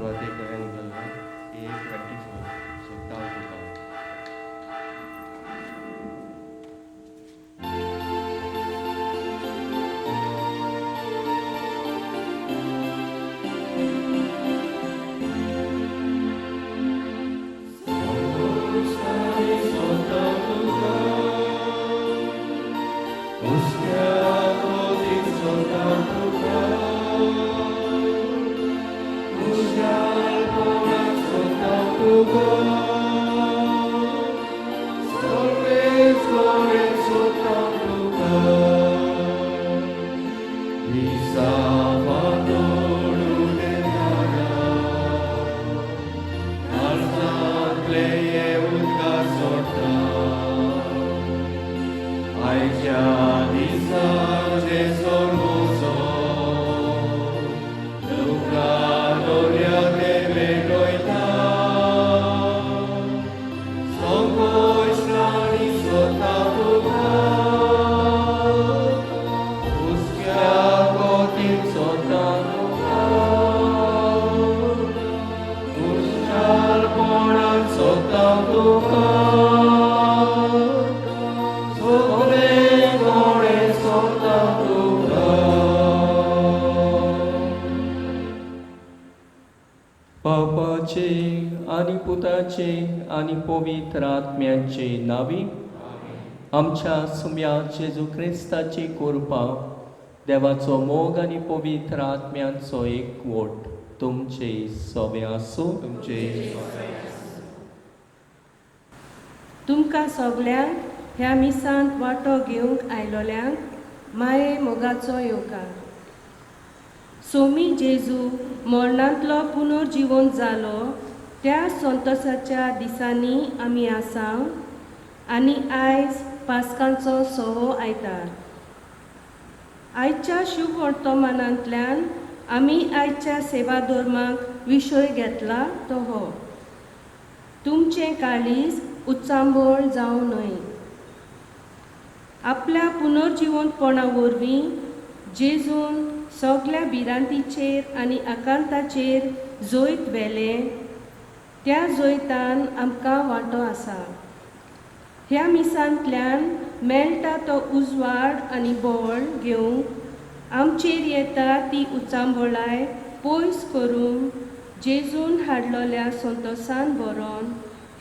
Galatia Evangelium 8:24. So down to down. बापाचे आणि पुताचे आणि पवित्र आत्म्याचे नावी आमच्या सुम्या जेजू क्रिस्ताची कृपा देवाचो मोग आणि पवित्र आत्म्याचो एकवट तुमचे सोबे आसूं. तुमकां सगल्यांक ह्या मिसांत वांटो घेवंक आयलोल्यांक माये मोगाचो येवकार. सोमी जेजू मरणांतलो पुनर्जीवन जालो त्या संतोशाच्या दिसांनी आमी आसा आनी आयज पास्कांचो सवो आयतार. आयच्या शुभ वर्तमानांतल्यान आमी आयच्या सेवा धर्माक विशय घेतला तो हो: तुमचें काळीज उचांबळ जावं न्हय. आपल्या पुनर्जीवनपणा वरवीं जेजून सगळ्या भिरांतीचेर आनी आकांताचेर जैत व्हेलें, त्या जैतान आमकां वांटो आसा. ह्या मिसांतल्यान मेळटा तो उजवाड आनी बळ घेवंक आमचेर येता ती उचांबळाय पयस करून जेजून हाडलोल्या संतोशान भरोन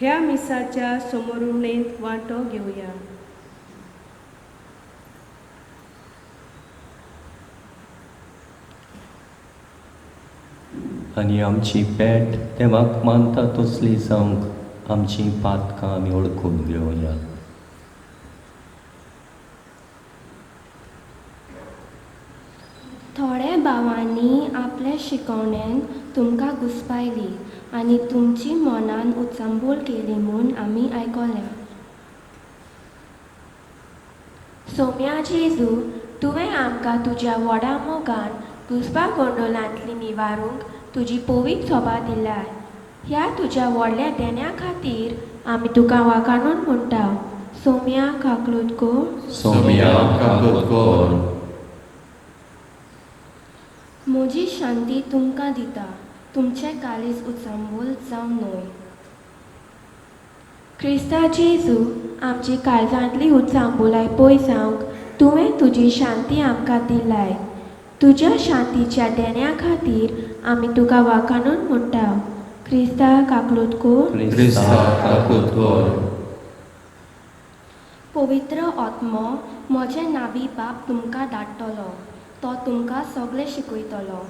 ह्या मिसाच्या समरुणेंत वांटो घेवया. आनी आमची पेट देवाक मानता तसली जावंक आमची पातकां आमी ओळखून घेवया. थोड्या भावांनी आपल्या शिकवण्यान तुमकां घुस्पायली आनी तुमची मनान उचांबूल केली म्हूण आमी आयकल्या. सोम्या जेजू, तुवें आमकां तुज्या व्हडा मोगान घुस्पा गोंडोलांतली निवारूंक तुजी पवित्र सोबा दिल्या. ह्या तुज्या व्हडल्या देण्या खातीर आमी तुका वाखाणून म्हणटा. सोम्या काकलूत कर. सोम्या काकूत कर. म्हजी शांती तुमकां दिता, तुमचें काळीज उचांबूल जावं न्हय. क्रिस्ता जेजू, आमची काळजांतली उचांबुलाय पयस जावंक तुवें तुजी शांती आमकां दिलाय. तुज्या शांतीच्या देण्या खातीर आमी तुका वाखाणून म्हणटा. क्रिस्ता काकलूत कर. पवित्र आत्मो म्हजें नावी बाप तुमकां धाडटलो. तो तुमकां सगळें शिकयतलो.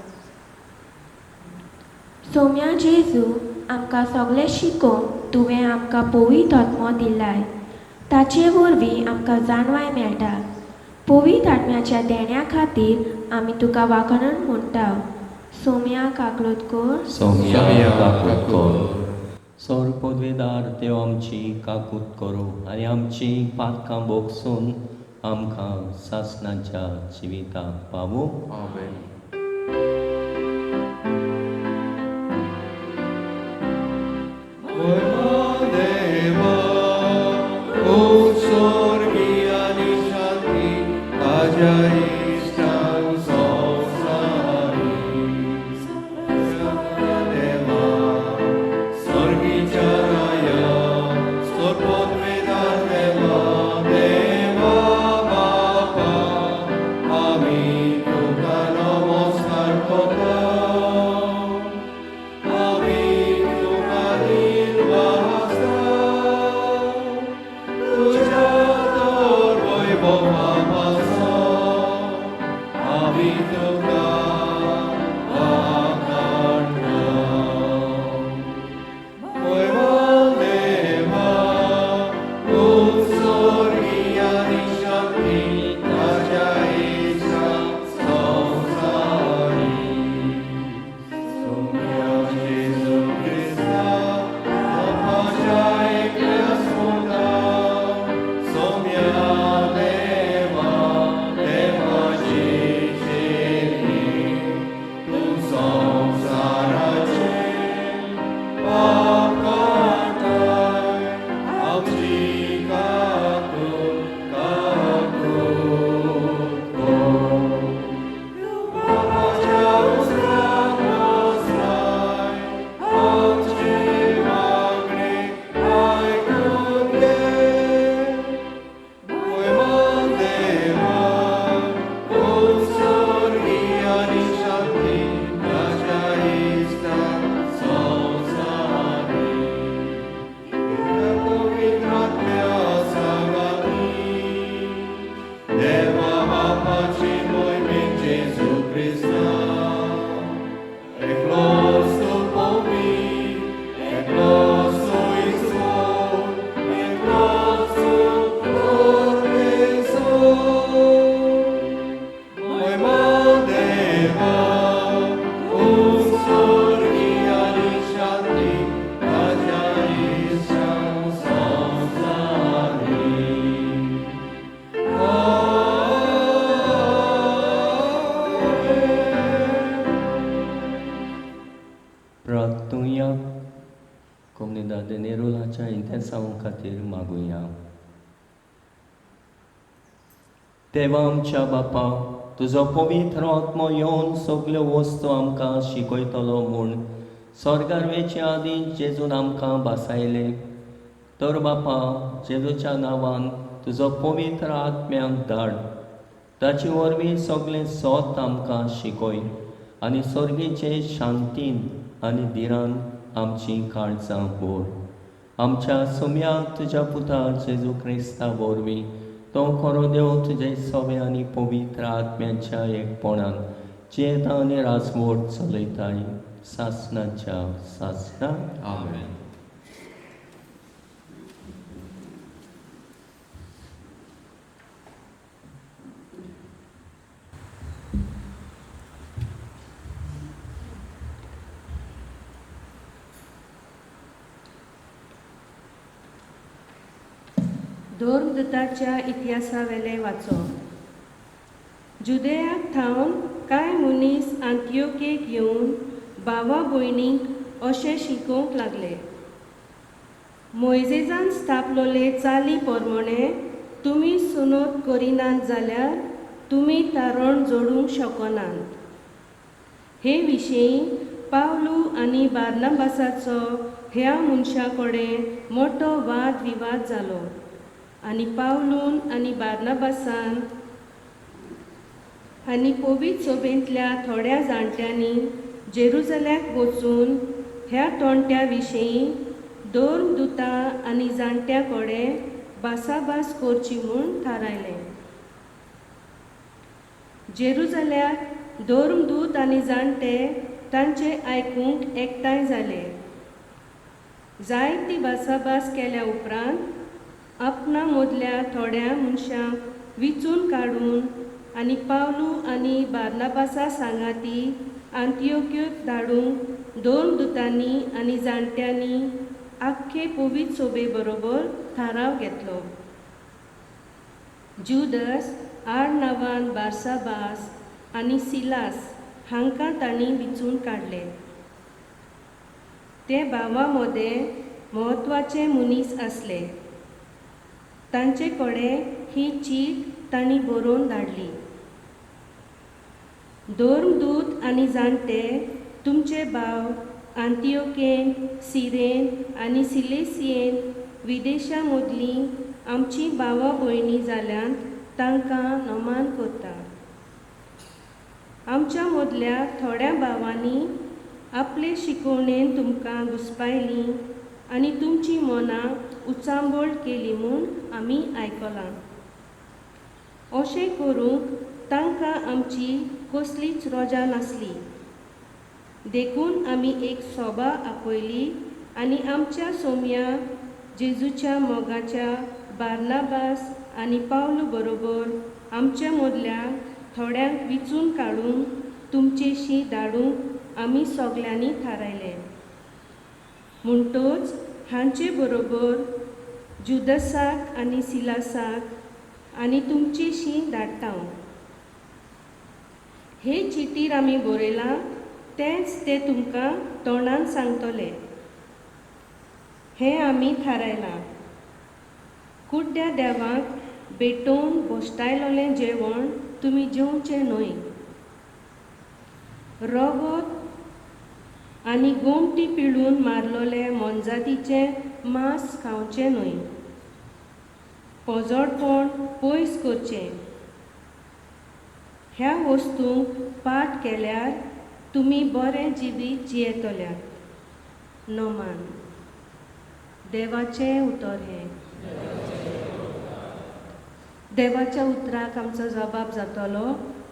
सोम्या जेजू, आमकां सगळें शिकोवंक तुवें आमकां पवित्र आत्मो दिलाय. ताचे वरवीं आमकां जाणवाय मेळटा. पवित्र आत्म्याच्या देण्या खातीर आमी तुका वाखाणून म्हणटा. सोम्या काकलूत कर. सर पदवीदार देव आमची काकूत करो आनी आमची पातकां बोगसून आमकां सासणाच्या जिविताक पावो. Amen. Dewa Gesù Cristo, ecloso por mí, ecloso y sol, ecloso por Jesús. Moimodeva, un sorgia di shanti, Ajaisham samsari. प्रार्थुया कोmunidade नेरुलाच्या intenção खातीर मागुया. देवा आमच्या बापा, तुजो पवित्र आत्मो येवन सगल्यो वस्तू आमकां शिकयतलो म्हूण स्वर्गारवेचे आदी जेजून आमकां बासायले. तर बापा, जेजूच्या नांवान तुजो पवित्र आत्म्याक धाड. ताचे वरवीं सगळें सोत आमकां शिकय आनी सर्गीचे शांतीन आनी धिरान आमची काळजां भर. आमच्या सुम्याक तुज्या पुता जेजू क्रिस्ता वरवीं तो खरो देव तुजे सोबे आनी पवित्र आत्म्याच्या एकपणान जेता आनी राजवट चलयताय सासणाच्या सासणा. Amen. धर्मदुताच्या इतिहासावेले वाचो. जुदेयाक थावन कांय मनीस आंतियोकेक येवन भावा भयणींक अशें शिकोवंक लागले. मोइजेजान स्थापलोले चाली प्रमाणे तुमी सुनोत करिनात जाल्यार तुमी तारण जोडूंक शकनात. हे विशीं पावलू आनी बार्नाबासाचो ह्या मनशा कडेन मोठो वाद विवाद जालो आनी पावलून आनी बार्नाबासान आनी पवित्र सोबेंतल्या थोड्या जाणट्यांनी जेरुजल्याक वचून ह्या तोंट्या विशीं धर्मदुता आनी जाणट्या कडेन भासाभास करची म्हूण थारायलें. जेरुजल्याक धर्मदूत आनी जाणटे तांचे आयकूंक एकठांय जाले. जायती भासाभास केल्या उपरांत आपणा मदल्या थोड्या मनशांक विचून काडून आनी पावलू आनी बार्नाबासा सांगाती आंतियोक्योक धाडूंक दोन दुतांनी आनी जाणट्यांनी आख्खे पवित्र सोबे बरोबर थाराव घेतलो. जुदस आड नांवान बार्साबास आनी सिलास हांकां तांणी विचून काडले. ते भावां मदें म्हत्वाचे मनीस आसले. तांचे कडेन ही चीट तांणी बरोवन धाडली. धर्मदूत आनी जाणटे तुमचे भाव आंतियोकेन, सिरेन आनी सिलेसियेन विदेशा मदलीं आमची भावा भयणी जाल्यांत तांकां नमान करता. आमच्या मदल्या थोड्या भावांनी आपले शिकवणेन तुमकां घुस्पायलीं आनी तुमची मनां उचांबळ केली म्हूण आमी आयकलां. अशें करूंक तांकां आमची कसलीच रोजा नासली. देखून आमी एक सभा आपयली आनी आमच्या सोम्या जेजूच्या मोगाच्या बार्नाबास आनी पावलू बरोबर आमच्या मदल्या थोड्यांक विचून काडून तुमचेशी धाडूंक आमी सगल्यांनी थारायलें. म्हणटच हांचे बरोबर जुदसाक आनी सिलासाक आनी तुमचेशी धाडटा. हे चिटीर आमी बरयलां तेंच ते तुमकां तोंडान सांगतले. हें आमी थारायलां. कुड्ड्या देवाक भेटोवन भोश्टायलोलें जेवण तुमी जेवचें न्हय. रगत आनी गोमटी पिळून मारलोले मोनजातीचें मांस खावचें न्हय. पोजोडपण पयस करचें. ह्या वस्तूंक पाट केल्यार तुमी बरें जिवीत जियेतल्यात. नोमान. देवाचें उतर हें. देवाच्या उतराक आमचो जबाब जातलो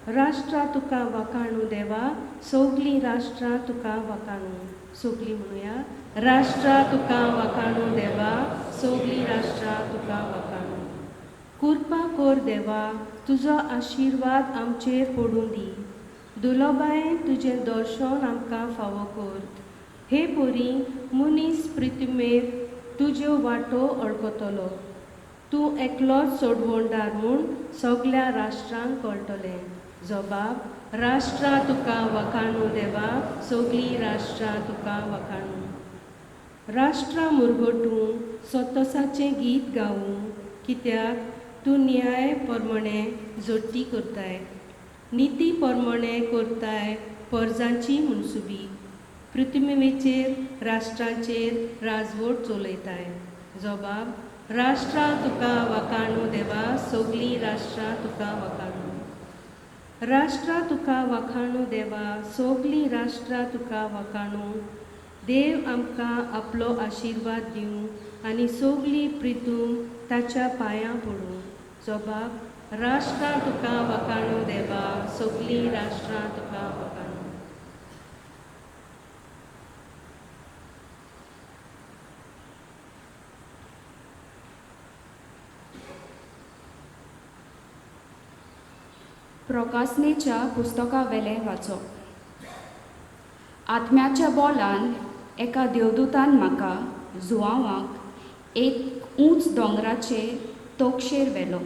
राष्ट्रा तुका वखाणू देवा सोगली राष्ट्रा तुका वखाणू सोगली म्हणूया राष्ट्रा तुका वखाणू देवा सोगली राष्ट्रा तुका वखाणू कृपा कोर देवा तुजो आशिर्वाद आमचेर पडूं दी दुलोबायेन तुजें दर्शन आमकां फावो कर हे पोरी मनीस पृथ्वीमेर तुज्यो वाटो अडकतलो तूं एकलोच सोडवणदार म्हूण सगळ्या राष्ट्रांक कळटलें जबाब राष्ट्रा तुका वखाणू देवा सोगली राष्ट्रा तुका वखाणू राष्ट्रा मुरगोटूं सोतोसाचें गीत गावूं कित्याक तूं न्याय प्रमाणे जोडटी करताय निती प्रमाणे करताय परजांची मनसुबी पृथ्वीचेर राष्ट्रांचेर राजवट चलयताय जबाब राष्ट्रा तुका वखाणू देवा सोगली राष्ट्रा तुका वखाणू राष्ट्रा तुका वखाणू देवा सोगली राष्ट्रा तुका वखाणू देव आमकां आपलो आशिर्वाद दिवं आनी सोगली प्रितूम ताच्या पांयां पडूं जबाब राष्ट्रा तुका वखाणू देवा सोगली राष्ट्रा तुका वखाणू प्रकाशनेच्या पुस्तका वेलें वाचप आत्म्याच्या बोलान एका देवदूतान म्हाका जुआंवाक एक उंच दोंगराचे तोकशेर व्हेलो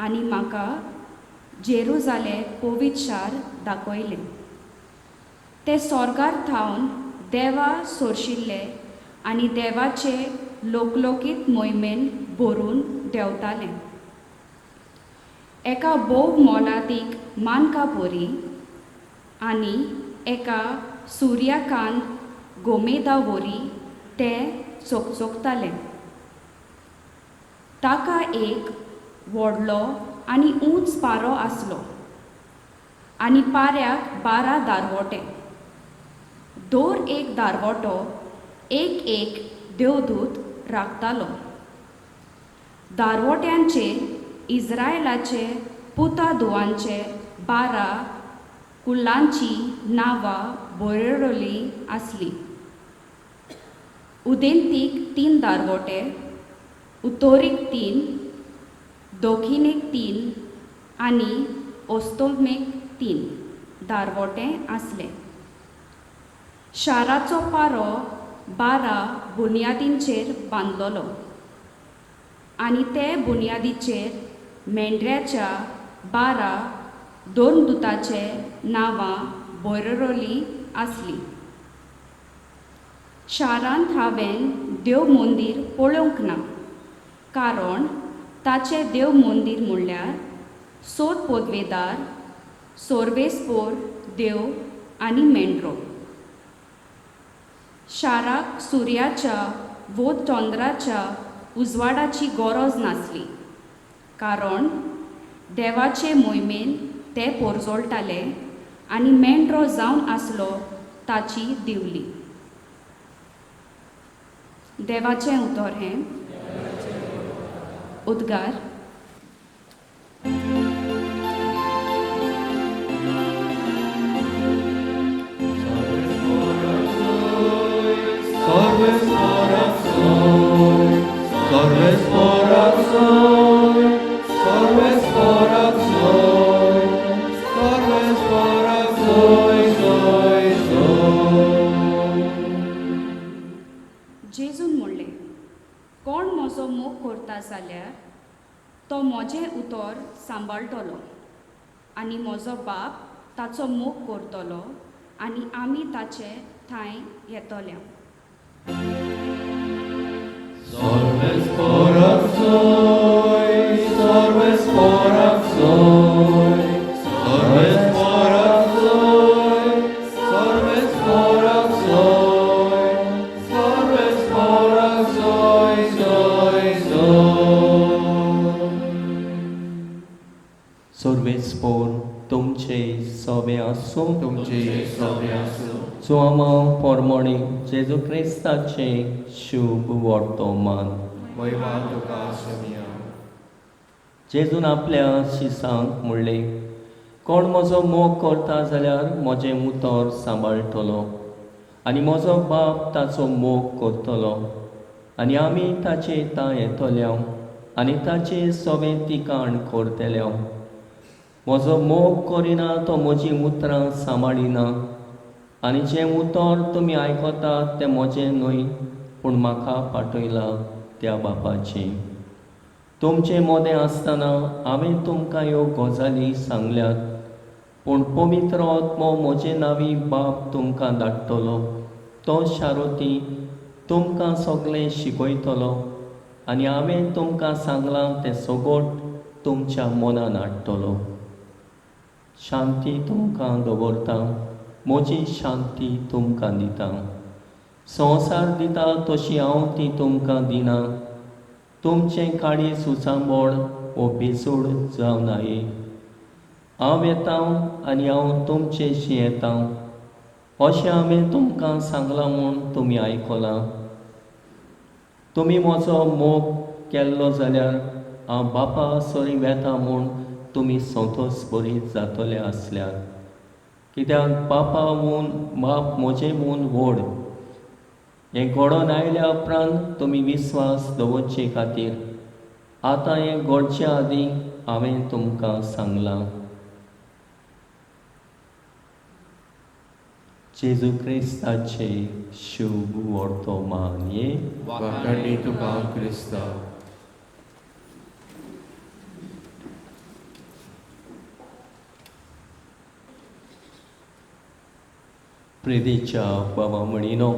आनी म्हाका जेरुजालेम पवित्र शार दाखयलें तें स्वर्गार थावन देवा सोरशिल्ले आनी देवाचे लोकलोकीत मोहिमेन भरून देंवतालें एका बोव मोलादीक मानकापोरी आनी एका सुर्याकांत गोमेदावरी ते चोकचोकताले ताका एक व्हडलो आनी उंच पारो आसलो आनी पाऱ्याक 12 दारवोटे दर एक दारवोटो एक देवदूत राखतालो दारवोट्यांचेर इस्रायलाचे पुताधुवांचे 12 कुलांची नांवां बरयलोली आसली उदेंतीक 3 दारवोटे उत्तरेक 3 दक्षिणेक 3 आनी ओस्तोमेक 3 दारवोटे आसले शाराचो पारो 12 बुनयादींचेर बांदलोलो आनी ते बुनयादीचेर मेंढऱ्याच्या 12 दोनदूताचे नांवां बरयलोली आसली शारांत हांवें देव मंदीर पळोवंक ना कारण ताचें देव मंदीर म्हणल्यार सोद पदवेदार सोर्बेस्पोर देव आनी मेंढरो शाराक सुर्याच्या वो चंद्राच्या उजवाडाची गरज नासली कारण देवाचे मोहिमेन ते पोरजोळटाले आनी मेंढरो जावन आसलो ताची दिवली देवाचें उतर हें उद्गार जेजून म्हणलें कोण म्हजो मोग करता जाल्यार तो म्हजें उतर सांबाळटलो आनी म्हजो बाप ताचो मोग करतलो आनी आमी ताचे थंय येतले सर्वेस्पोर तुमचे सवे आसूं तुमचे सगळे आसूं सुआमा पोरमोणी जेजू क्रिस्ताचे शुभ वर्तमान महिमा तुका शमिया जेजून आपल्या शिसांक म्हणलें कोण म्हजो मोग करता जाल्यार म्हजें उतर सांबाळटलो आनी म्हजो बाप ताचो मोग करतलो आनी आमी ताचे हितां येतल्या आनी ताचे सोबें तिकाण करतल्या. म्हजो मोग करिना तो म्हजीं उतरां सांबाळिना आनी जें उतर तुमी आयकतात तें म्हजें न्हय पूण म्हाका पाठयला त्या बापाचें. तुमचें मोदें आसतना हांवें तुमकां ह्यो गजाली सांगल्यात पूण पवित्र आत्मो म्हजे नांवी बाप तुमकां धाडटलो. तो शारोती तुमकां सगळें शिकयतलो आनी हांवें तुमकां सांगलां तें सगोट तुमच्या मनान हाडटलो. शांती तुमकां दवरता, म्हजी शांती तुमकां दिता. संवसार दिता तशी हांव ती तुमकां दिना. तुमचें काळीज उचांबळ वो बेसूड जावं नाये. हांव येतां आनी हांव तुमचेशी येतां अशें हांवें तुमकां सांगलां म्हूण तुमी आयकलां. तुमी म्हजो मोग केल्लो जाल्यार हांव बापा सरी वेता म्हूण तुमी संतोश बरी जातले आसल्यार. कित्याक बाप म्हजे म्हूण व्हड. हें घडोवन आयल्या उपरांत तुमी विस्वास दवरचे खातीर आतां हें घडचे आदीं हांवें तुमकां सांगलां. जेजू क्रिस्ताचे शुभ वर्तमान ये वाखाणी तुका क्रिस्ता. प्रिदेच्या बाबा म्हणिनो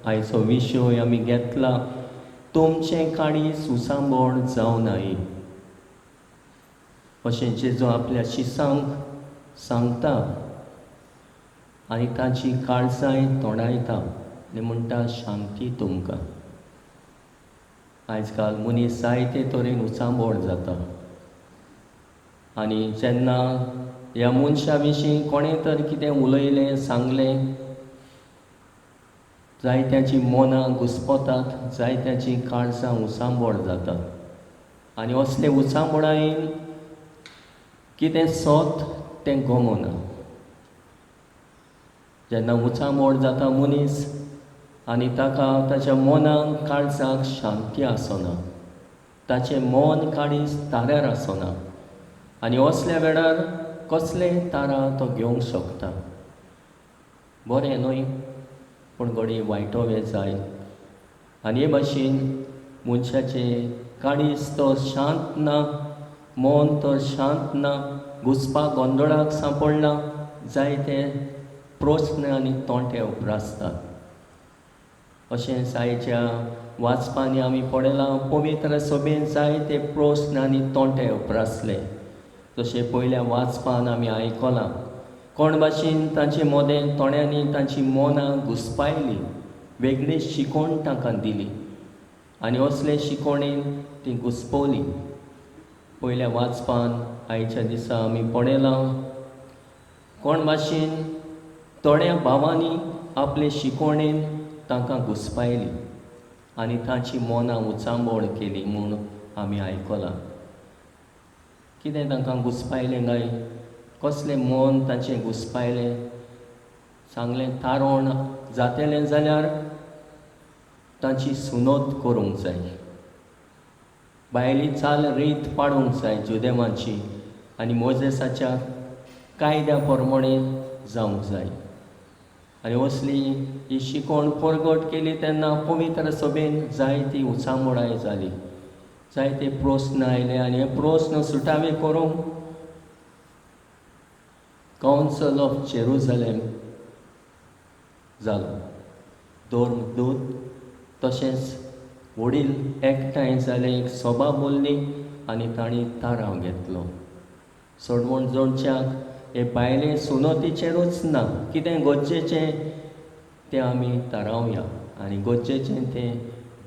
आयचो विशय आमी घेतला तुमचें काळीज उसांबळ जावं नाये. अशें जेजू आपल्या शिसांक सांगता आनी ताची काळजाय तोडायता आनी म्हणटा शांती तुमकां. आयज काल मनीस जायते तरेन उचांबळ जाता आनी जेन्ना ह्या मनशा विशीं कोणें तर कितें उलयलें सांगलें जायत्याची मनां घुस्पतात, जायत्याची काळजां उचांबळ जातात आनी असले उचांबळायेन कितें सोत तें गमना. जेन्ना उचांबळ जाता मनीस आनी ताका ताच्या मनाक काळजाक शांती आसना, ताचें मन काळीज ताऱ्यार आसना आनी असल्या वेळार कसलेय तारा तो घेवंक शकता. बरें न्हय पूण घडये वायटोवें जाय आनी हे भाशेन मनशाचें काळीज तो शांत ना, मन तर शांत ना, घुसपाक गोंदळाक सांपडना, जायते प्रस्न आनी तोंटे उप्रासतात. अशें जायच्या वाचपांनी आमी पळयलां पवित्र सभेन जायते प्रस्न आनी तोंटे उप्रासले. जशें पयल्या वाचपान आमी आयकलां कोण भाशेन तांचे मोदें तोंड्यांनी तांची मनां घुस्पायलीं, वेगळी शिकोण तांकां दिली आनी असले शिकोणेन तीं घुस्पवलीं. पयल्या वाचपान आयच्या दिसा आमी पळयलां कोण भाशेन थोड्या भावांनी आपले शिकोणेन तांकां घुस्पायलीं आनी तांची मनां उचांबळ केली म्हूण आमी आयकलां. कितें तांकां घुस्पायलें काय, कसलें मन तांचें घुस्पायलें सांगलें तारण जातलें जाल्यार तांची सुनोत करूंक जाय, भायली चाल रीत पाडूंक जाय जुदेवांची आनी मोजेसाच्या कायद्या प्रमाणे जावंक जाय. आनी असली ही शिकोण परगट केली तेन्ना पवित्र सभेन जायती उचांबळाय जाली, जायते प्रस्न आयले आनी हे प्रस्न सुटावे करूंक कावन्सल ऑफ जेरुझलेम जालो. धर्मदूत तशेंच वडील एकठांय जाले, एक सभा बोल्ली आनी तांणी थाराव घेतलो. सोडवण जोडच्याक हे भायले सुनोतीचेरूच ना, कितें गरजेचें तें आमी थारावया आनी गरजेचें तें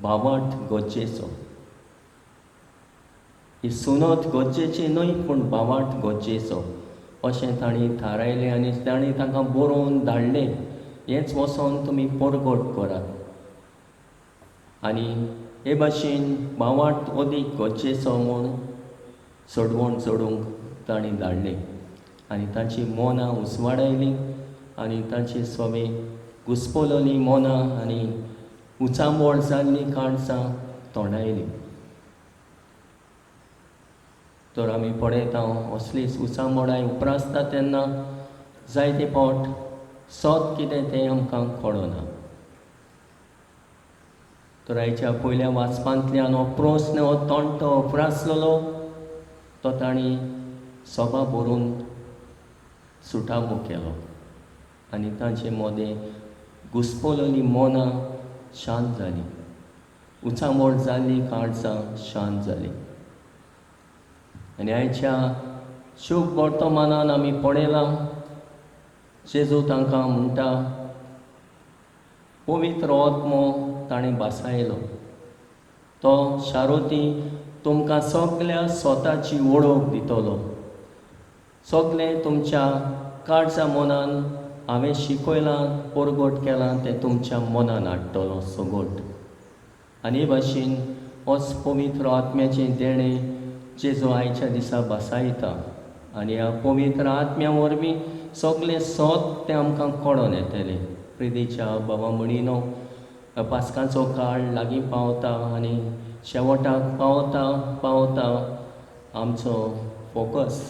भावार्थ गरजेचो. ही सुनोत गरजेची न्हय पूण भावार्थ गरजेचो अशें तांणी थारायलें आनी तांणी तांकां बरोवन धाडलें, हेंच वचोन तुमी परगट करात. आनी हे भाशेन भावार्थ अदीक गरजेचो म्हूण सोडवण जोडूंक तांणी धाडलें. आनी तांची मोनां उसवाडायलीं आनी तांची सोबे घुस्पोलोलीं मोनां आनी उचांबोळ जाल्लीं काळजां तोंडायलीं. तर आमी पळयता असलीच उचांबोळाय उपरासता तेन्ना जायते फावट सोत कितें तें आमकां कळना. तर आयच्या पयल्या वाचपांतल्यान हो प्रस्न हो तोंडतो उपरासलेलो तो तांणी सोबा भरून सुटावो केलो आनी तांचे मोदें घुस्पोलोलीं मोनां शांत जालीं, उचांबोळ जाल्लीं काळजां शांत जालीं. आनी आयच्या शुभ वर्तमानान आमी पळयलां जेजू तांकां म्हणटा पवित्र आत्मो ताणें बसायलो. तो शारोती तुमकां सगल्या स्वताची वळख दितलो. सगलें तुमच्या काळजा मनान हांवें शिकयलां परगट केलां तें तुमच्या मनान हाडटलो सगट. आनी हे भाशेन होच पवित्र आत्म्याचें देणें जेजू आयच्या दिसा बसायता आनी ह्या पवित्र आत्म्या वरवीं सगलें सोत तें आमकां कळोन येतलें. प्रिदेच्या बाबा म्हणिनो पास्काचो काळ लागीं पावता आनी शेवटाक पावता पावता आमचो फोकस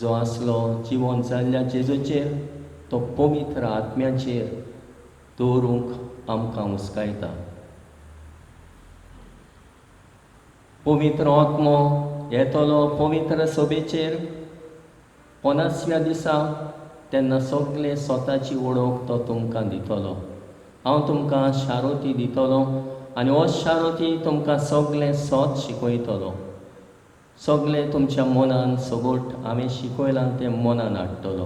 जो आसलो जिवन जाल्ल्या जेजूचेर तो पवित्र आत्म्याचेर दवरूंक आमकां हुस्कायता. पवित्र आत्मो येतलो पवित्र सभेचेर 50व्या दिसा तेन्ना सगळे स्वताची वळख तो तुमकां दितलो. हांव तुमकां शारोती दितलो आनी हो शारोती तुमकां सगलें सोत शिकयतलो. सगलें तुमच्या मनान सगट हांवें शिकयलां तें मनान हाडटलो.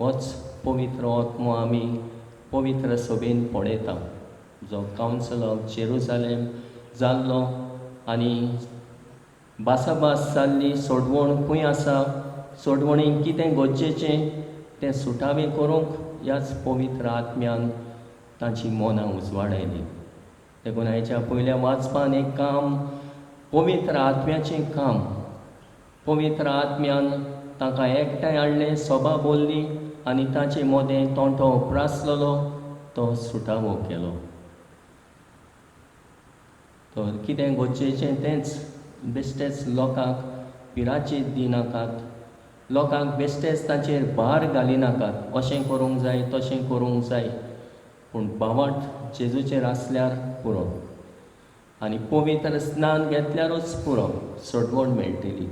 होच पवित्र आत्मो आमी पवित्र सभेन पळयता जो कावन्सील ऑफ जेरुसालेम जाल्लो आनी बासाबास जाल्ली सोडवण खंय आसा, सोडवणेक कितें गरजेचें तें सुटावें करूंक ह्याच पवित्र आत्म्यान तांची मोनां उजवाडायलीं. देखून आयच्या पयल्या वाचपान एक काम पवित्र आत्म्याचें काम. पवित्र आत्म्यान तांकां एकठांय हाडलें, सभा बोल्ली आनी तांचे मोदें तोंडो उपरासलेलो तो सुटावो केलो. तर कितें गरजेचें तेंच बेश्टेच लोकांक पिराचेर दिनाकात, लोकांक बेश्टेच ताचेर भार घालिनाकात. अशें करूंक जाय तशें करूंक जाय पूण बावट जेजूचेर आसल्यार पुरो आनी पवित्र स्नान घेतल्यारूच पुरो सोडवण मेळटली.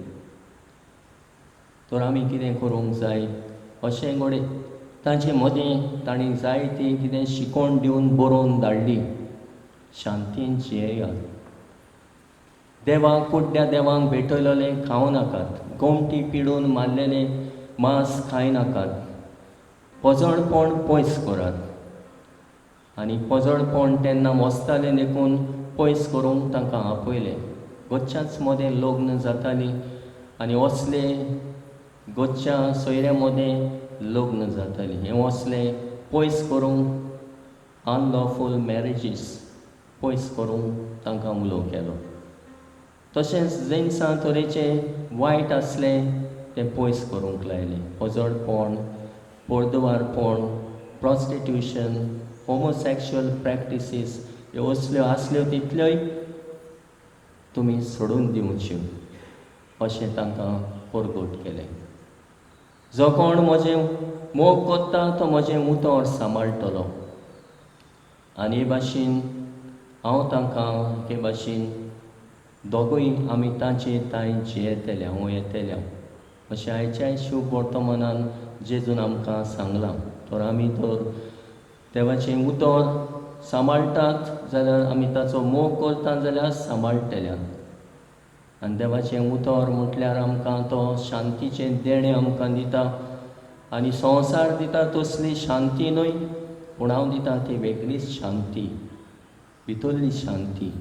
तर आमी कितें करूंक जाय अशें घडये तांचे मदें तांणी जायती कितें शिकोण दिवन बरोवन धाडली. शांतीन जियेयात. देवाक कुड्ड्या देवांक भेटयलेलें खावं नाकात. गोमटी पिडून मारलेलें मांस खाय नाकात. पोजडपण पयस करात आनी पोजडपण तेन्ना वचतालें देखून पयस करूंक तांकां आपयलें. गोंयच्याच मदें लग्न जातालीं आनी असले गोंयच्या सोयऱ्या मदें लग्न जातालीं. हें असलें पयस करूंक अनलॉफूल मॅरेजीस पयस करूंक तांकां उलो केलो. तशेंच जेन्सां तरेचें वायट आसलें तें पयस करूंक लायलें. पोजडपण, पोर्दवारपण, प्रॉस्टिट्यूशन, होमोसॅक्शुअल प्रॅक्टिसीस ह्यो असल्यो आसल्यो तितल्योय तुमी सोडून दिवच्यो अशें तांकां परगट केलें. जो कोण म्हजें मोग कोत्ता तो म्हजें उतर सांबाळटलो. आनी हे भाशेन हांव तांकां हे भाशेन दोगूय आमी तांचे ताय जियेतले हांव येतल्या अशें आयच्या शुभ वर्तमानान जेजून आमकां सांगलां. तर आमी तर देवाचें उतर सांबाळटात जाल्यार आमी ताचो मोग करतात जाल्यार सांबाळटल्या. आनी देवाचें उतर म्हटल्यार आमकां तो शांतीचें देणें आमकां दिता आनी संवसार दिता तसली शांती न्हय पूण हांव दिता ती वेगळीच शांती, भितरली शांती,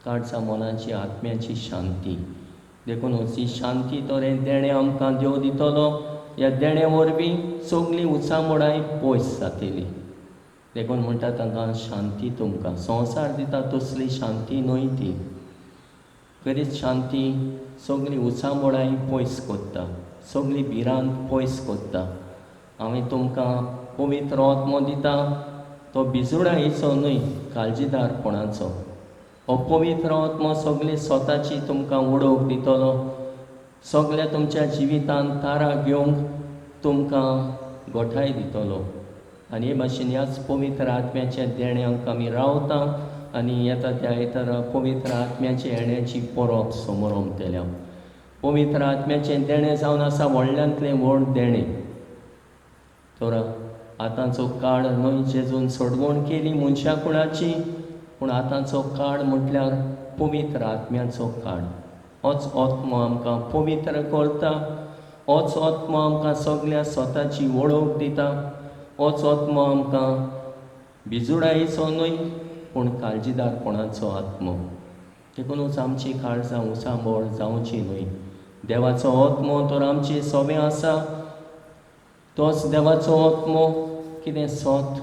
काळजा मनाची आत्म्याची शांती. देखून अशी शांती तर हें देणें आमकां देव दितलो. ह्या देण्या वरवीं सगळी उचामोडाय पयस जातली. देखून म्हणटा तांकां शांती तुमकां संवसार दिता तसली शांती न्हय ती. खरीच शांती सगळी उसांबोळाय पयस कोत्ता, सगळी भिरांत पयस कोत्ता. हांवें तुमकां पवित्र आत्मो दिता, तो बिजुडायेचो न्हय, काळजीदारपणाचो. हो पवित्र आत्मो सगळी स्वताची तुमकां उडोवक दितलो, सगळ्या तुमच्या जिवितांत तारा घेवंक तुमकां गोठाय दितलो. आनी हे भाशेन ह्याच पवित्र आत्म्याच्या देण्यांक आमी रावता आनी येता त्या येता पवित्र आत्म्याचे येण्याची परब समोर उमतेल्या. पवित्र आत्म्याचें देणें जावन आसा व्हडल्यांतलें व्हड देणें. तर आतांचो काळ न्हय जेजून सोडवण केली मनशा कुळाची, पूण आतांचो काळ म्हटल्यार पवित्र आत्म्याचो काळ. होच आत्मो आमकां पवित्र करता, होच आत्मो आमकां सगळ्या स्वताची वळख दिता, होच आत्मो आमकां बिजुडायेचो न्हय पूण काळजीदारपणाचो आत्मो. देखूनच आमची काळजां उसांबोळ जावची न्हय. देवाचो आत्मो तर आमची सोबे आसा, तोच देवाचो आत्मो कितें सत,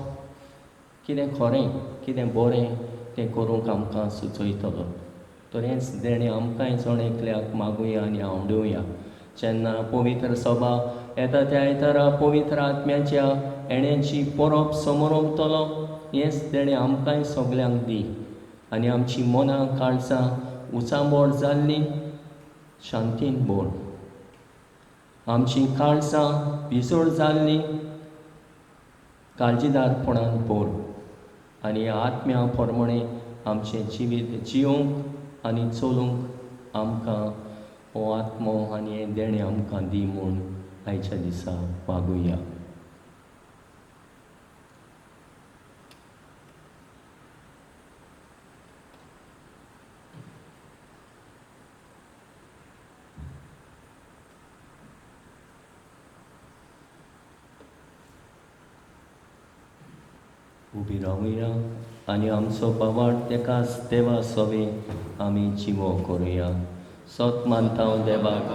कितें खरें, कितें बरें तें करूंक आमकां सुचयतलो. तर हेंच देणें आमकांय जण एकल्याक मागुया आनी आवडुया. जेन्ना पवित्र सभा येता त्या येता पवित्र आत्म्याच्या येण्याची परब समोर उमतलो, हेंच देणें आमकांय सगल्यांक दी. आनी आमची मनां काळजां उसांबोळ जाल्ली शांतीन बोड, आमची काळजां भिसोड जाल्ली काळजीदारपणान बोड. आनी आत्म्या प्रमाणें आमचें जिवीत जिवंक आनी चलूंक आमकां हो आत्मो आनी हें देणें आमकां दी म्हूण आयच्या दिसा मागुया. उबी रावुया आनी आमचो बाबाड तेकाच देवा सोबे आमी जिवो करुया. सत मानता हांव देवाक,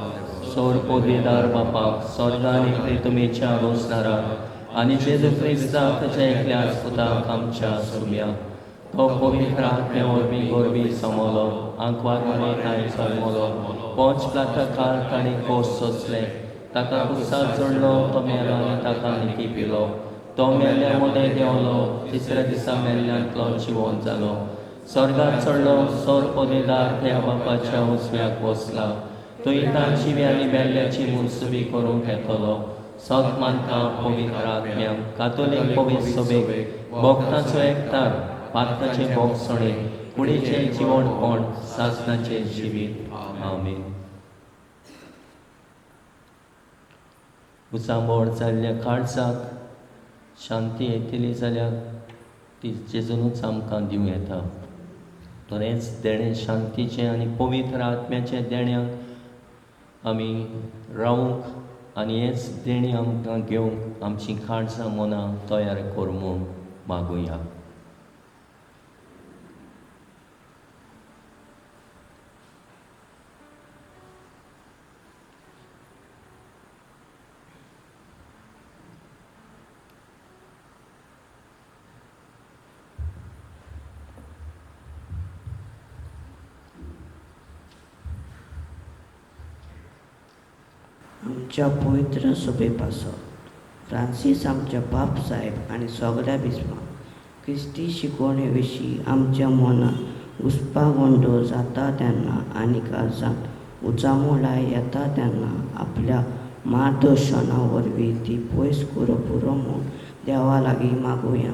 सोर पोदवेदार बापाक, स्वर्गान प्रितुमेच्या रोसणाराक आनी जेजू क्रिस्ता ताच्या एकल्याच पुताक आमच्या सुम्याक, तो पवित्र आत्म्या वरवीं गोरबी समोलो, आंकवार मरेताय चलमलो, पोंच प्लाता काळ ताणें कोस सोंसले, ताका कुसाक जोडलो, तो मेलो आनी ताका निकी पिलो, तो मेल्ल्या मोदें देंवलो, तिसऱ्या दिसा मेल्ल्यांतलो जिवंत जालो, स्वर्गाक चडलो, सोर पोदेदार त्या बापाच्या उजव्याक बसला, तो इतांची आनी मेल्ल्याची मुनसुबी करूंक येतलो. सत मानता पवित्र आत्म्याक, कातोलीक पवित्र सभेक, भक्तांचो एकठार, पातकाचे भोगसणे, कुडीचें जिवणपण, सासणाचें जिवीत. आमीन. उसांबोळ जाल्ल्या काळजाक शांती येतली जाल्यार ती जेजूनच आमकां दिवं येता. तर हेंच देणें शांतीचें आनी पवित्र आत्म्याचें देण्यांक आमी रावूंक आनी हेंच देणी आमकां घेवंक आमचीं काळजां मनां तयार कर म्हूण मागुया. आमच्या पवित्र सभे पासत फ्रांसीस आमच्या बाप साहेब आनी सगळ्या बिस्माक क्रिस्ती शिकवणे विशीं आमच्या मनात घुसपागोंडो जाता तेन्ना आनी काळजांत उचामोलाय येता तेन्ना आपल्या मार्गदर्शना वरवीं ती पयस करूं पुरो म्हूण देवा लागीं मागुया.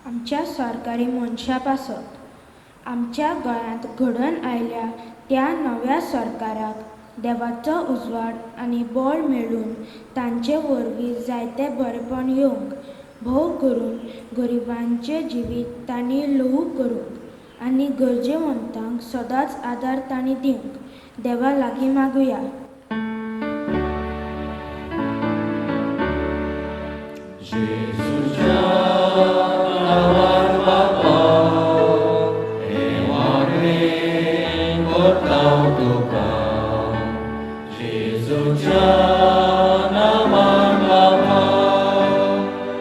आमच्या सरकारी मनशा पासत आमच्या गोंयांत घडोवन आयल्या त्या नव्या सरकाराक देवाचो उजवाड आनी बळ मेळून तांचे वरवीं जायते बरेपण येवंक, भोव करून गरिबांचें जिवीत तांणी ल्हवू करूंक आनी गरजेवंतांक सदांच आदार ताणी दिवंक देवा लागीं मागुया. जेजूच्या नांवान बापा हे मागणी करता तुका. जेजूच्या नांवान बापा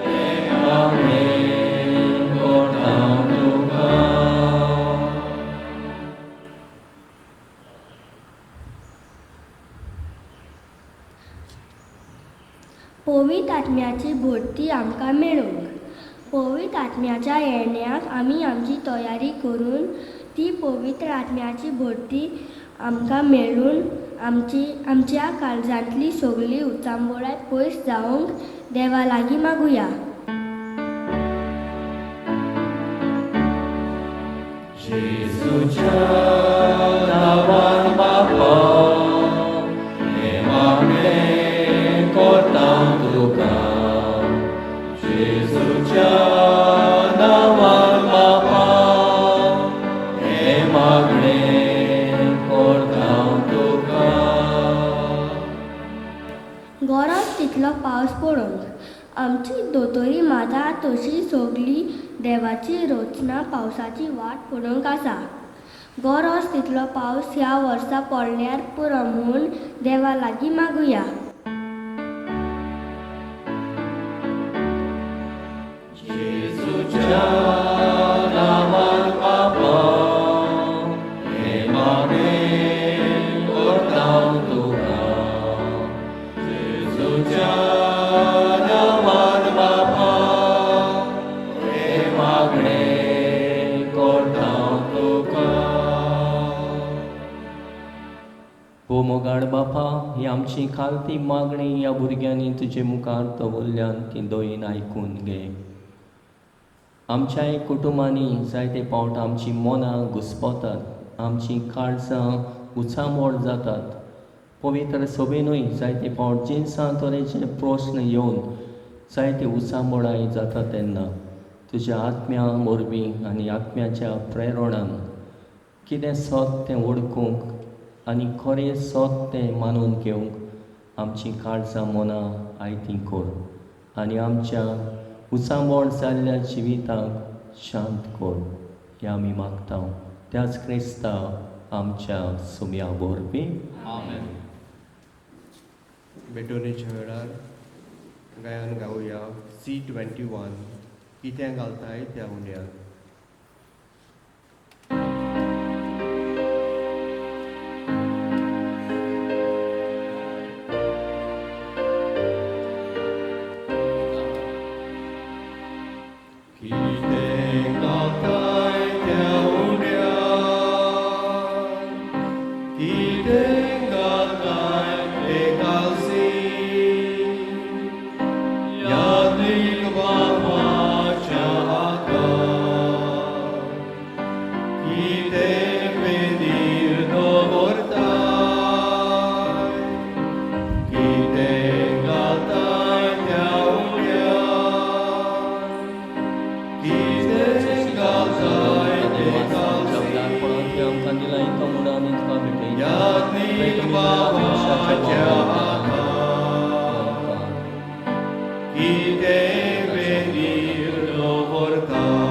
हे मागणी करता तुका. पवित्र आत्म्याची भरती आमकां मेळूंक. पवित्र आत्म्याच्या येण्याक आमी आमची तयारी करून ती पवित्र आत्म्याची भरती आमकां मेळून आमच्या काळजांतली सगळी उचांबळाय पयस जावंक देवा लागीं मागुया. जेजूच्या नांवान बापा हे मागणी करता तुका. जेजूच्या नांवान बापा हे मागणी करता तुका. गरज तितलो पावस पडोंक. आमची दोतोरी माता तशी सगळी देवाची रचना पावसाची वाट पळोवंक आसा. गरज तितलो पावस ह्या वर्सा पडल्यार पुरो म्हूण देवा लागीं मागुया. जेजूच्या नांवान बापा हे मागणी करता तुका. जेजूच्या नांवान बापा हे मागणी करता तुका. ओ मोगाड बापा, ही आमची खालती मागणी ह्या भुरग्यांनी तुजे मुखार दवरल्यान ती दोयीन आयकून घे. आमच्या कुटुंबांनी जायते फावट आमची मनां घुस्पतात, आमची काळजां उचामोड जातात. पवित्र सभेनूय जायते फावट जिन्सां तरेचे प्रस्न येवन जायते उचामोडाय जाता तेन्ना तुज्या आत्म्या वरवीं आनी आत्म्याच्या प्रेरणान कितें सत तें वळखूंक आनी खरें सत तें मानून घेवंक आमची काळजां मनां आयतीं कर आनी आमच्या उचामोड जाल्ल्या जिविताक शांत कर. हें आमी मागता त्याच क्रिस्तांव आमच्या सुम्या वरवीं. आमेन. बेटोनेच्या वेळार गायन गावया C21 कितें घालताय त्या उंड्यान. कितें घालताय त्या उंड्यान, कितें घालताय ते घालसी. यादीक बापाच्या हातान कितें मेदीर दवरताय. कितें घालताय त्या उंड्यान, कितें घालताय ते घालसी. यादीक बापाच्या हातान कितें मेदीर दवरताय.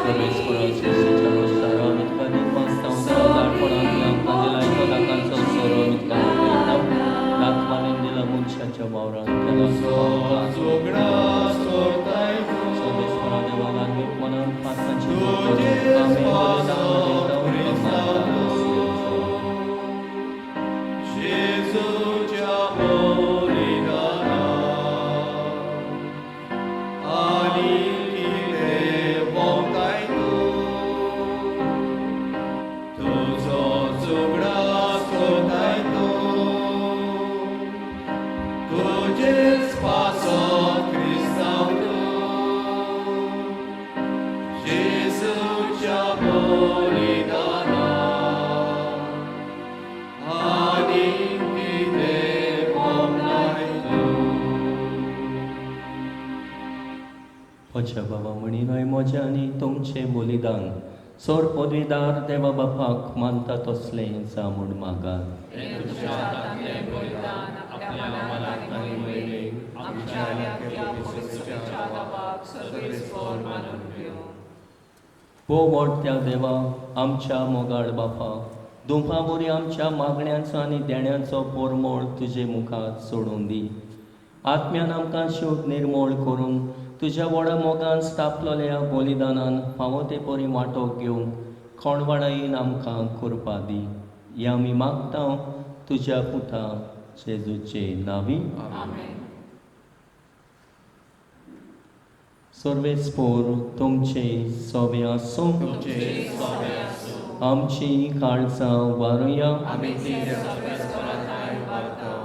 Service for us, Sister Rosa, Ramit Kadin, Pastor, Lord, for us, Young, Kadilai, Kodakan, म्हज्या बाबा म्हणीनय म्हजें आनी तुमचें बलिदान सोर पदवीदार देवा बापाक मानता तसलें जा म्हूण मागात. त्या देवा आमच्या मोगाळ बापा दुंपा बोरी आमच्या मागण्यांचो आनी देण्यांचो पोरमोळ तुजे मुखार सोडून दी. आत्म्यान आमकां शुद्ध निर्मळ करून तुज्या व्हडा मोगान स्थापलोल्या बलिदानान फावो ते परी वांटो घेवंक खणवाडायेन आमकां करपा दी. हें आमी मागता तुज्या पुता जेजूचे नांवी. सर्वेस्पोर तुमचे सोबे आसूं. आमची काळजां वारुया.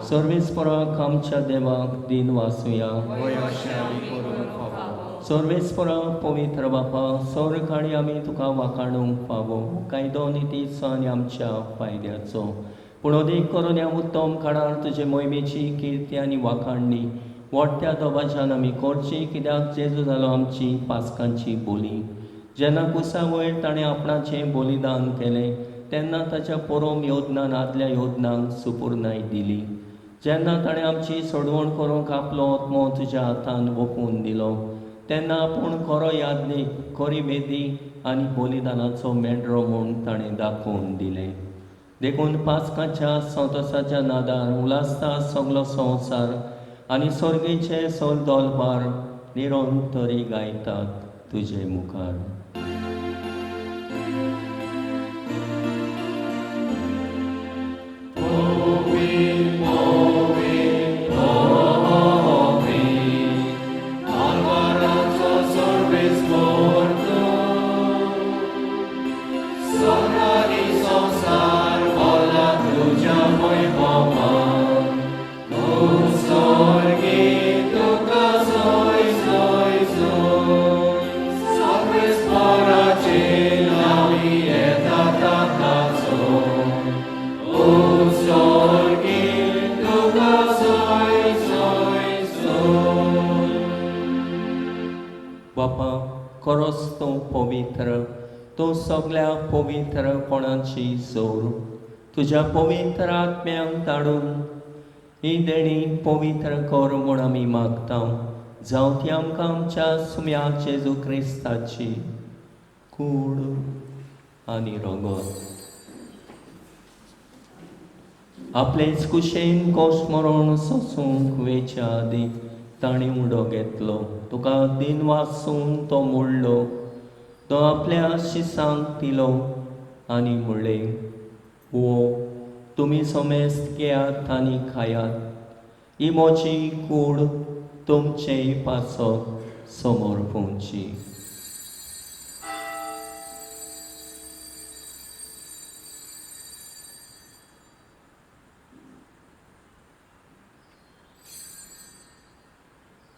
सर्वेस्पराक आमच्या देवाक दिन वासुया. सर्वेस्परा पवित्र बापा सोरकाळी आमी तुका वाखाणूंक फावो कायदो नितीचो आनी आमच्या फायद्याचो पूण अदीक करून ह्या उत्तम काळार तुजे मोहिमेची किर्ती आनी वाखाणणी व्हडट्या दबाज्यान आमी करची, कित्याक जेजू जालो आमची पासकांची बोली. जेन्ना कुसा वयर ताणें आपणाचें बलिदान केलें तेन्ना ताच्या परम योजनान आदल्या योजनांक सुपूर्णाय दिली. जेन्ना ताणें आमची सोडवण करूंक आपलो आत्मो तुज्या हातान ओपून दिलो तेन्ना आपूण खरो यादनीक खरी वेदी आनी बलिदानाचो मेंढरो म्हूण ताणें दाखोवन दिलें. देखून पासकाच्या संतोसाच्या नादार उलासता सगलो संवसार आनी सर्गेचे सोल दोलबार निरंतरी गायतात तुजे मुखार. बापा खरोच तूं पवित्र, तूं सगळ्या पवित्रपणाची जोर. तुज्या पवित्र आत्म्यांक धाडून ही देणी पवित्र कर म्हूण आमी मागता. जावं ती आमकां आमच्या सुम्या जेजू क्रिस्ताची कूड आनी रगत आपलेच कुशेन कोसमरोन सोसूंक वेच्या आदी ताणी उडो घेतलो. तुका दिन वाचून तो मोडलो, तो आपल्या शिसांक दिलो आनी म्हणलें, वो तुमी समेस्त घेयात आनी खायात, ही म्हजी कूड तुमचे पासत समोर पोवची.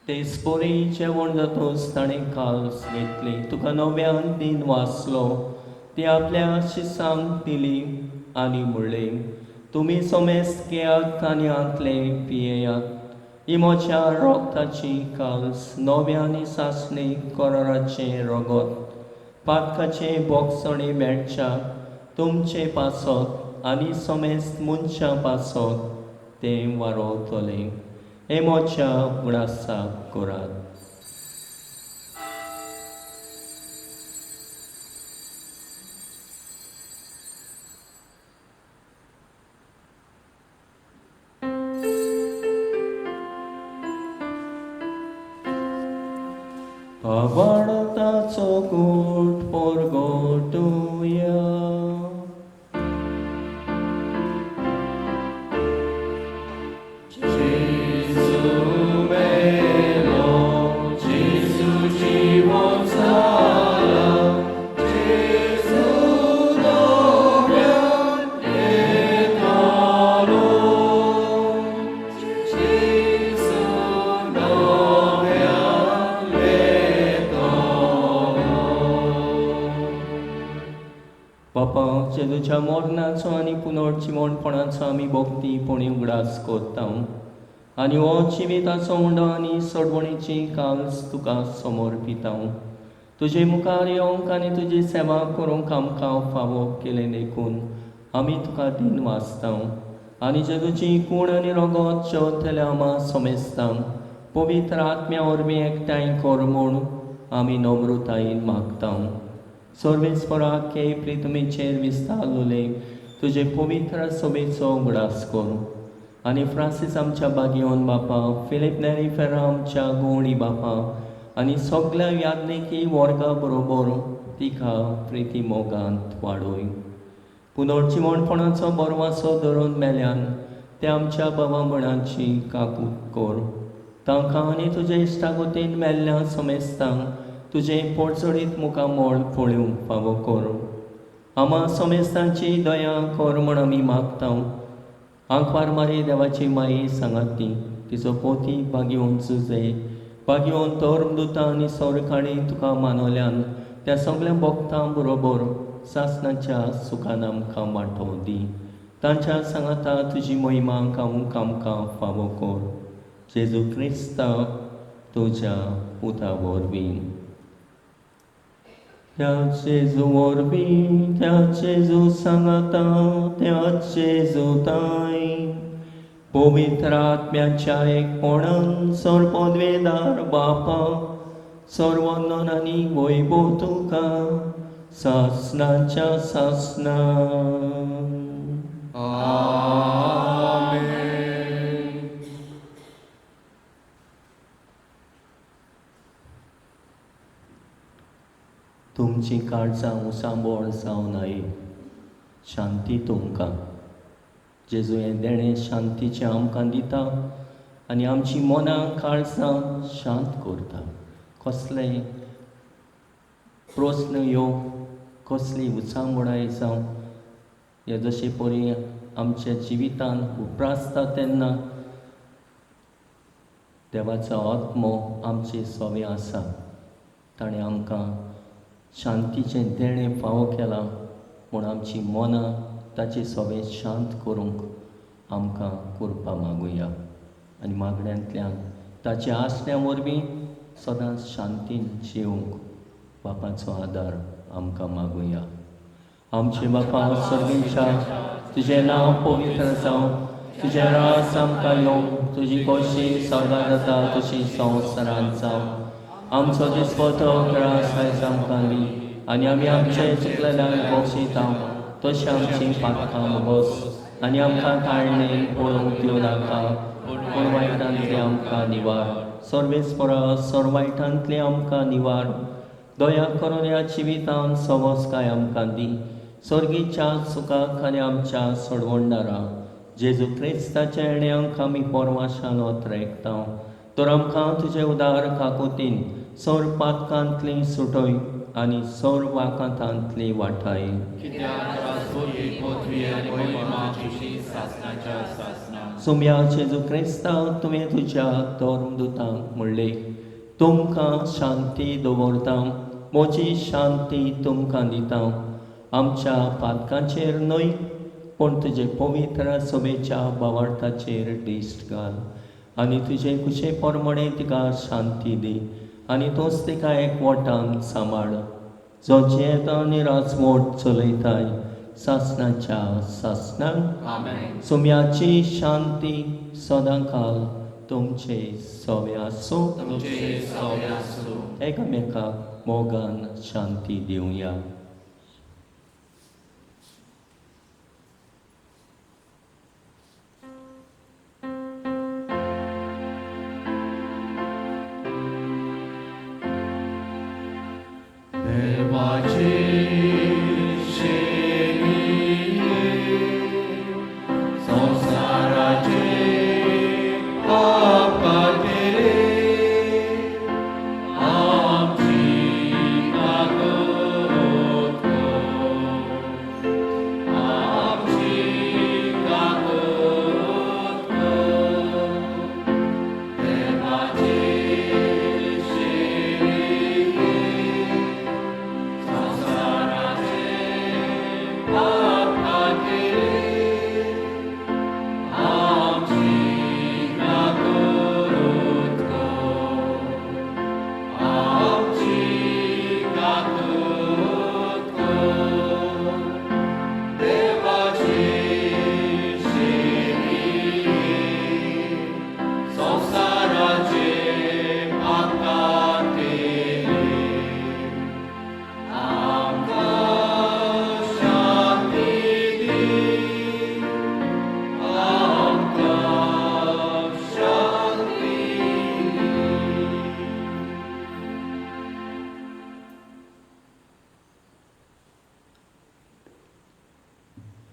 ते स्पोरी जेवण जातूच ताणें काल्स घेतली, तुका नव्यान दिन वाचलो, ती आपल्या शिसांक दिली आनी म्हणलें, तुमी समेस्त घेयात आनी आंतले पियेयात, ही म्हज्या रोगताची काल्स नव्यान सासणी कराराचें रगत पातकाचे बोगसणे मेळच्या तुमचे पासत आनी समेस्त मनशां पासत तें वारोवतलें. हे म्हज्या उगडासाक करात. आवाडताचो गोट परगटुया. बापा जेजूच्या मरणाचो आनी पुनर्जिवणपणाचो आमी भक्तीपणी उगडास करता. आनी हो जिविताचो उंडो आनी सोडवणेची काल्स तुका समर्पिता. तुजे मुखार येवंक आनी तुजी सेवा करूंक आमकां फावो केले देखून आमी तुका दिन वाचता. आनी जेजूची कूड आनी रगत जेवतले आमा समेस्तां पवित्र आत्म्या वरवीं एकठांय कर म्हूण आमी नम्रतायेन मागता. सर्वेस्परा के प्रितमेचेर विस्तारलोले तुजे पवित्र सभेचो उगडास कर. आनी फ्रांसीस आमच्या बागयोन बापा, फिलीप नेरी फेरा आमच्या गोवणी बापा आनी सगळ्या याज्ञिकी वर्गा बरोबर तिका प्रिती मोगांत वाडोय. पुनर्जिवणपणाचो बरवासो धरून मेल्यान ते आमच्या भावांभणांची काकूट कर. तांकां आनी तुजे इश्टागतीन मेल्ल्या समेस्तांक तुजें पोटचडीत मुखामोळ पळोवंक फावो कर. आमा समेस्तांची दया कर म्हण आमी मागता. आंकवार मारी देवाची माई सांगाती तिचो पोती बागयोन झुजे बागयोन धर्मदुतां आनी सोरकाणी तुका मानवल्यान त्या सगळ्या भक्तां बरोबर सासणाच्या सुखान आमकां वांटो दी. तांच्या सांगाता तुजी महिमा गावूंक आमकां फावो कर. जेजू क्रिस्ता तुज्या पुता वरवीं. त्या जेजू वरवीं त्या जेजू सांगाता त्या जेजू ताई पवित्र आत्म्याच्या एकपणान सर्वोद्वेदार बापा सर्वोन्नन आनी वैभव तुका सासणाच्या सासणा. तुमची काळजां उसांबोळ जावन आये. शांती तुमकां. जेजू हें देणें शांतीचें आमकां दिता आनी आमची मनां काळजां शांत करता. कसलेय प्रस्न येवं, कसली उसांबोळाय जावं, हे जशे परी आमच्या जिवितान उप्रासता तेन्ना देवाचो आत्मो आमचे सोबे आसा. ताणें आमकां शांतीचें देणें फावो केलां म्हूण आमची मनां ताचे सोबे शांत करूंक आमकां करपा मागुया. आनी मागण्यांतल्यान ताच्या आसण्या वरवीं सदांच शांतीन जिवंक बापाचो आदार आमकां मागुया. आमचे बापा सर्गीच्या तुजें नांव पवित्र जावं. तुजें रास आमकां येवं. तुजी खोशी स्वर्गांत जाता तशी संवसारांत जावं. आमचो दिसपतो त्रास आयज आमकां दी आनी आमी आमचे चुकलेल्यांक बक्षिता तशें आमची पातकां बस आनी आमकां काळणें पळोवंक दिवं नाका पूण वायटांतले आमकां निवार. सर्वेस्परा सर्वायटांतले आमकां निवार. दया करून ह्या जिवितांत सवस्काय आमकां दी. सर्गीच्या सुखाक आनी आमच्या सोडवणदारा जेजू क्रिस्ताच्या येण्याक आमी परवाशान वतरेकता. तर आमकां तुजे उदार काकुतीन सौर पातकांतली सुटय आनी सौर वाकांतांतली वाटाय. सुम्या जेजू क्रिस्ता तुवें तुज्या धर्मदुतांक म्हणलें तुमकां शांती दवरता, म्हजी शांती तुमकां दिता. आमच्या पातकांचेर न्हय पूण तुजे पवित्र सभेच्या भावार्थाचेर दिश्ट घाल आनी तुजे कुशे परमणे तिका शांती दी आनी तोच तिका एकवटान सांबाळ. जो जेत आनी राजमोट चलयताय सासणाच्या सासणांक. सुम्याची शांती सदांकाल तुमचे सोबे आसूं. एकामेकाक मोगान शांती दिवया. आमची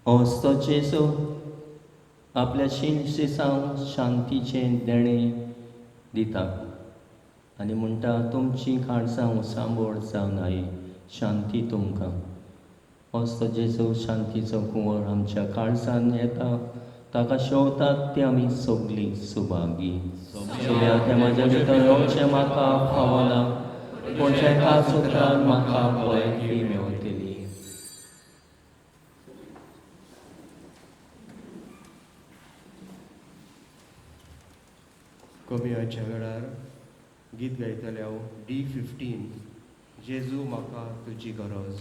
असतो जेजू आपल्या शिरसांक शांतीचें देणें दिता आनी म्हणटा तुमची काळजां सांबोळ जावन आई शांती तुमकां. असतो जेजू शांतीचो कुंवर आमच्या काळजान येता ताका शेवतात ते आमी सगलीं सुभागी. सगळ्या त्या म्हाज्या भितर येवचें म्हाका फावना पूण जेका सुत्रान म्हाका पळयकी मेवतली. कमी आयच्या वेळार गीत गायतले हांव D15 जेजू म्हाका तुजी गरज.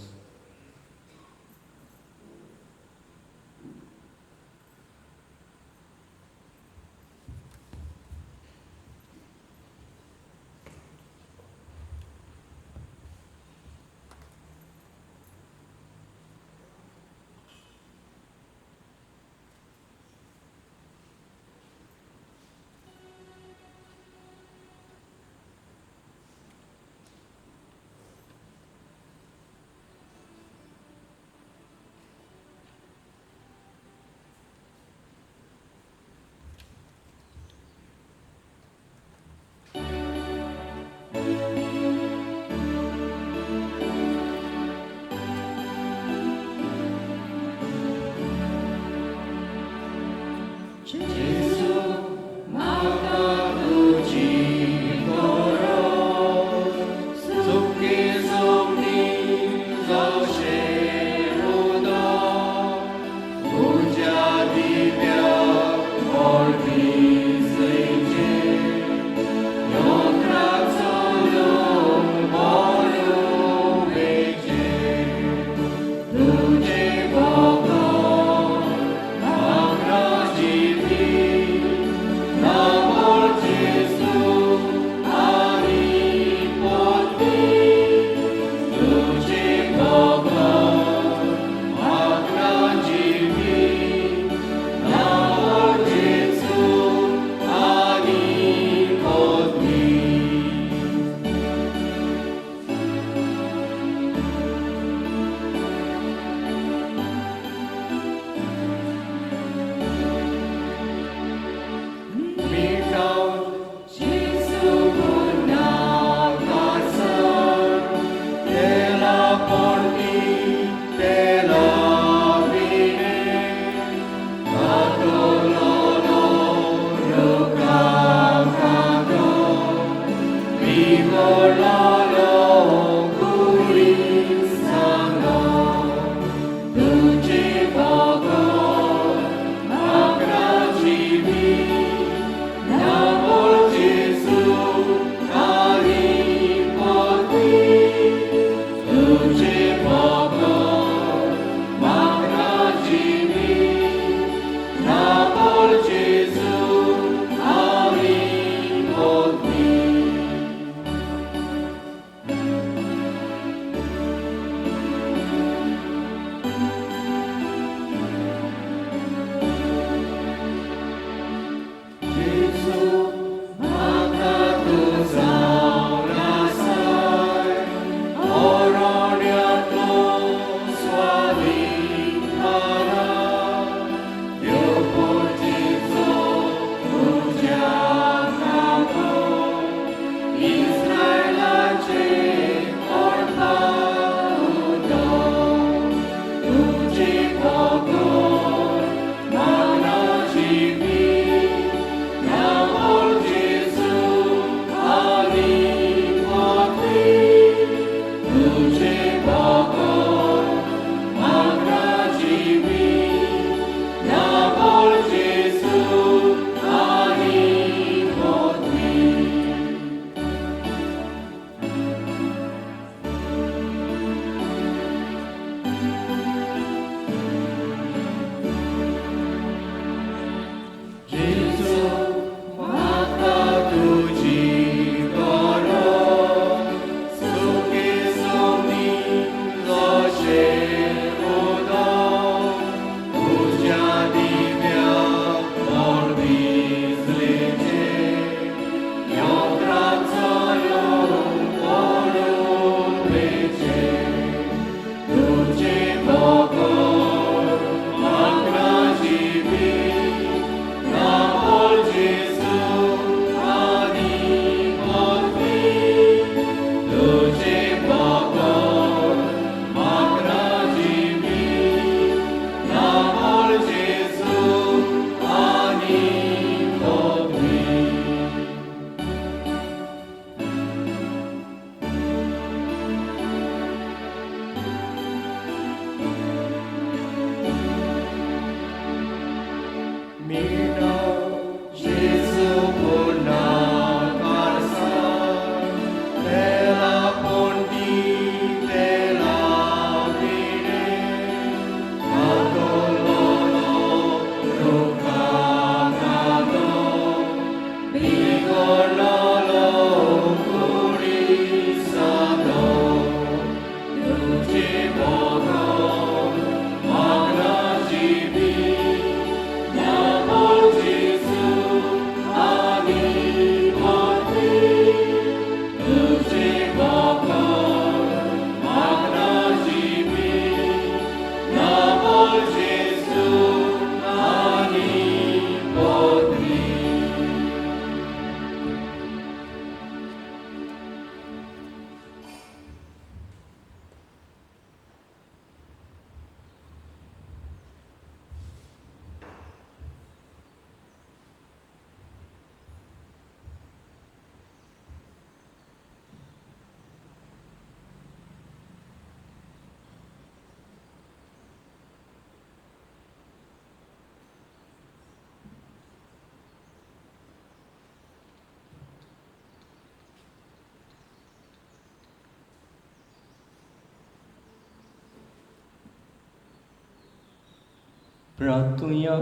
प्रार्थुया.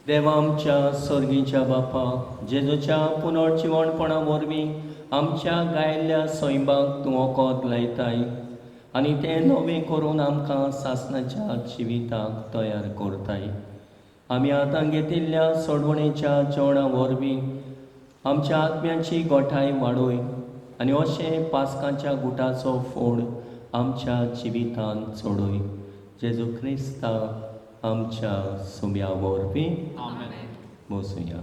देवा आमच्या सर्गीच्या बापा, जेजूच्या पुनर्जिवणपणा वरवीं आमच्या गायल्ल्या सैबाक तूं वखद लायताय आनी तें नवें करून आमकां सासणाच्या जिविताक तयार करताय. आमी आतां घेतिल्ल्या सोडवणेच्या जेवणा वरवीं आमच्या आत्म्याची गोठाय वाडोय आनी अशें पास्काच्या गुटाचो फोड आमच्या जिवितांत चडोय. जेजू क्रिस्ता आमच्या सुम्या वरवीं बसूया.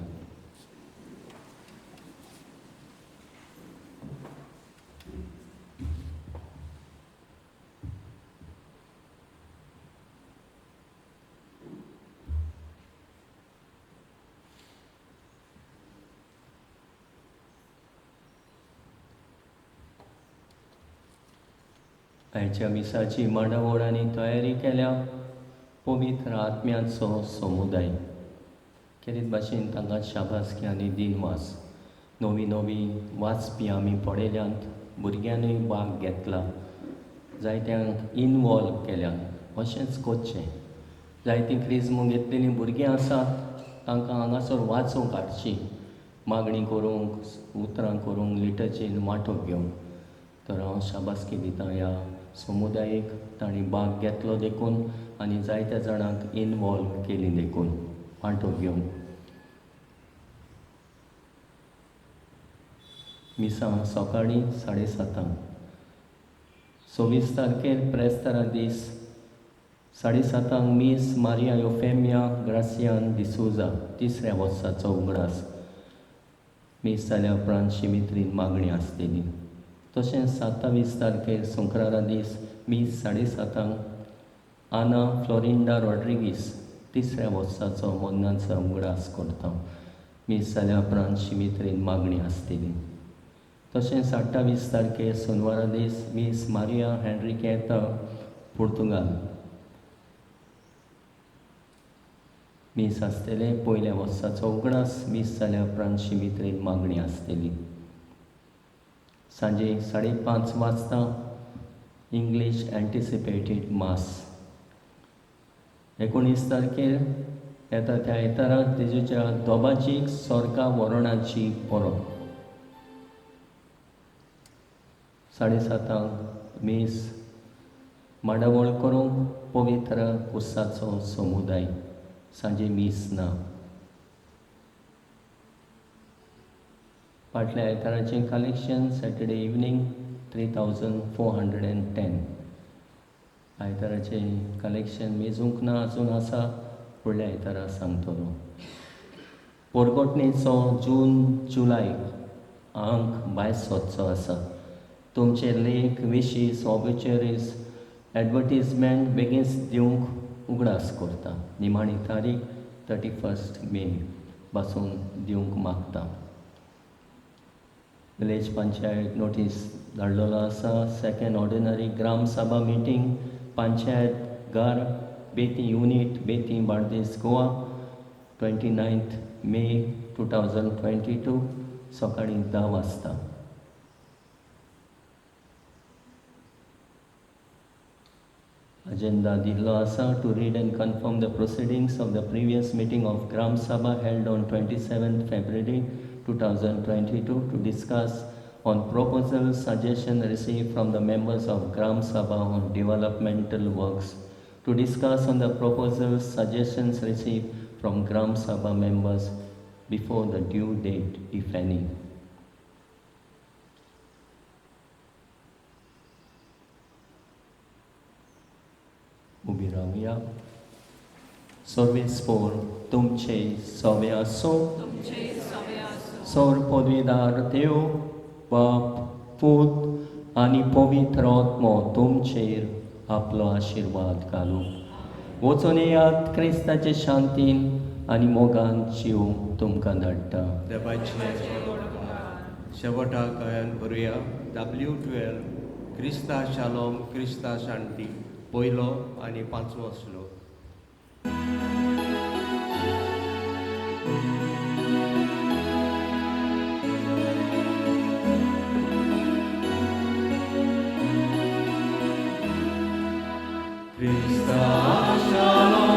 आयच्या मिसाची मांडावळ आनी तयारी केल्या पवित्र आत्म्याचो समुदाय. खेरीत भाशेन तांकां शाबासकी आनी दिनवास. नवी नवी वाचपी आमी पळयल्यांत, भुरग्यांनीय भाग घेतला, जायत्यांक इनवॉल्व केल्यात. अशेंच कोचचें. जायतीं क्रिजमूक घेतलेलीं भुरगीं आसात, तांकां हांगासर वाचूंक हाडची, मागणी करूंक, उतरां करूंक, लिटर्जीन वांटो घेवंक. तर हांव शाबासकी दिता ह्या समुदायाक. तांणी भाग घेतलो देखून आनी जायत्या जाणांक इनवॉल्व केली देखून वांटो घेवंक. मिसां सकाळीं 7:30. 26 तारखेर प्रेस्तारा दीस 7:30 मीस मारिया योफेमिया ग्रासियान डिसोजा तिसऱ्या वर्साचो उगडास. मीस जाल्या उपरांत शिमित्रीन मागणी आसतली. तशेंच 27 तारखेर सुंक्रारा दीस मीस 7:30 आना फ्लोरिंडा रॉड्रिगीस तिसऱ्या वर्साचो मोन्नाचो उगडास करता. मीस जाल्या उपरांत शिमित्रीन मागणी आसतली. तशेंच 28 तारखेर सोनवारा दीस मीस मारिया हेनरिकेता पुर्तुगाल मीस आसतले. पयल्या वर्साचो उगडास मीस जाल्या उपरांत शिमित्रीन मागणी आसतली. सांजे 5:30 वाजता इंग्लीश एंटिसिपेटेड मास. 19 तारखेर येता त्या आयताराक जेजूच्या दोबाचीक सोर्गा वरोणाची परब. 7:30 मीस मांडावळ करूंक पवित्र कुसाचो समुदाय. सांजे मीस ना. फाटल्या आयताराचें कलेक्शन सॅटर्डे इवनिंग 3410. आयताराचें कलेक्शन मेजूंक ना, अजून आसा, फुडल्या आयतारा सांगतलो. पोरगोटणेचो जून जुलय अंक भायर सरचो आसा. तुमचे लेख, विशीस, ऑबिच्युरीज, एडवर्टीजमेंट बेगीनच दिवंक उगडास करता. निमाणी तारीख 31 मे पासून दिवंक मागता. विलेज पंचायत नोटीस धाडलेलो आसा. सेकंड ऑर्डिनरी ग्राम सभा मिटींग पंचायत घर बेती युनिट बेती बार्देस गोवा 29 मे 2022 सकाळीं 10 वाजता. Agenda दिल्लो आसा. To read and confirm the proceedings of the previous meeting of Gram Sabha held on 27 February 2022 to discuss on proposals, suggestions received from the members of Gram Sabha on developmental works. To discuss on the proposals, suggestions received from Gram Sabha members before the due date, if any. उभी रावया. Sarves four तुमचे सवे आसो. सौर पदवीदार देव बाप पूत आनी पवित्र आत्मो तुमचेर आपलो आशिर्वाद घालूं. वचून येयात क्रिस्ताचे शांतीन आनी मोगान जीव तुमकां धाडटा. देवाचे शेवटाक गोंयांत बरोवया. W12 क्रिस्ता शालोम क्रिस्ता शांती पयलो आनी 5वो श्लोक. Christa shalom.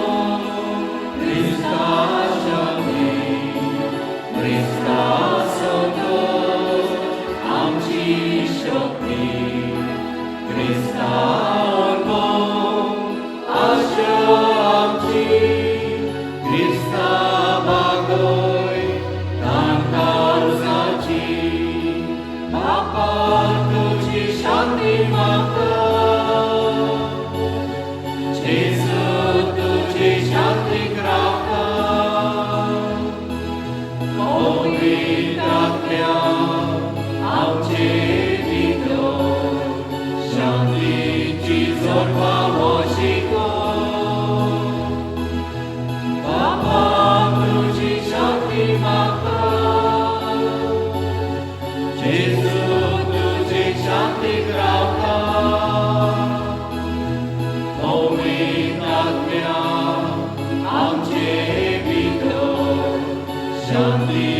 शांती